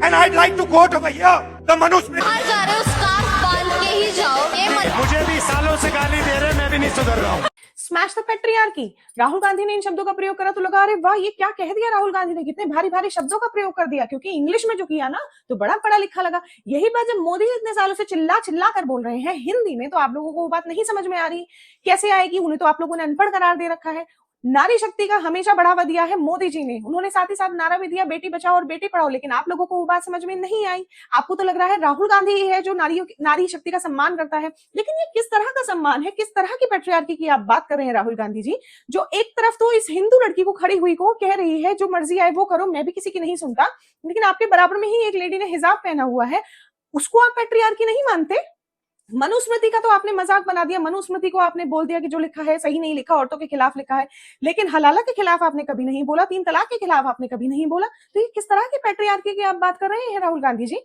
And I'd like to quote over here the Manusmriti. बाहर जा रहे हो स्कार्फ बांध के ही जाओ, ये मत मुझे भी सालों से गाली दे रहे, मैं भी नहीं सुधर रहा हूँ। Smash the patriarchy. Rahul Gandhi ने इन शब्दों का प्रयोग करा तो लगा अरे वाह ये क्या कह दिया राहुल गांधी ने, कितने भारी भारी शब्दों का प्रयोग कर दिया, क्योंकि इंग्लिश में जो किया ना तो बड़ा पढ़ा लिखा लगा। यही बात जब मोदी इतने सालों से चिल्ला चिल्ला कर बोल रहे हैं हिंदी में तो आप लोगों को वो बात नहीं समझ में आ रही। कैसे आएगी, उन्हें तो आप लोगों ने अनपढ़ करार दे रखा है। नारी शक्ति का हमेशा बढ़ावा दिया है मोदी जी ने, उन्होंने साथ ही साथ नारा भी दिया बेटी बचाओ और बेटी पढ़ाओ, लेकिन आप लोगों को वो बात समझ में नहीं आई। आपको तो लग रहा है राहुल गांधी ही है जो नारी शक्ति का सम्मान करता है, लेकिन ये किस तरह का सम्मान है, किस तरह की पेट्रियार्की की आप बात कर रहे हैं राहुल गांधी जी, जो एक तरफ तो इस हिंदू लड़की को खड़ी हुई को कह रही है जो मर्जी आए वो करो, मैं भी किसी की नहीं सुनता, लेकिन आपके बराबर में ही एक लेडी ने हिजाब पहना हुआ है, उसको आप पेट्रियार्की नहीं मानते। मनुस्मृति का तो आपने मजाक बना दिया, मनुस्मृति को आपने बोल दिया कि जो लिखा है सही नहीं लिखा, औरतों के खिलाफ लिखा है, लेकिन हलाला के खिलाफ आपने कभी नहीं बोला, 3 तलाक के खिलाफ आपने कभी नहीं बोला। तो ये किस तरह की पेट्रियार्की की आप बात कर रहे हैं राहुल गांधी जी।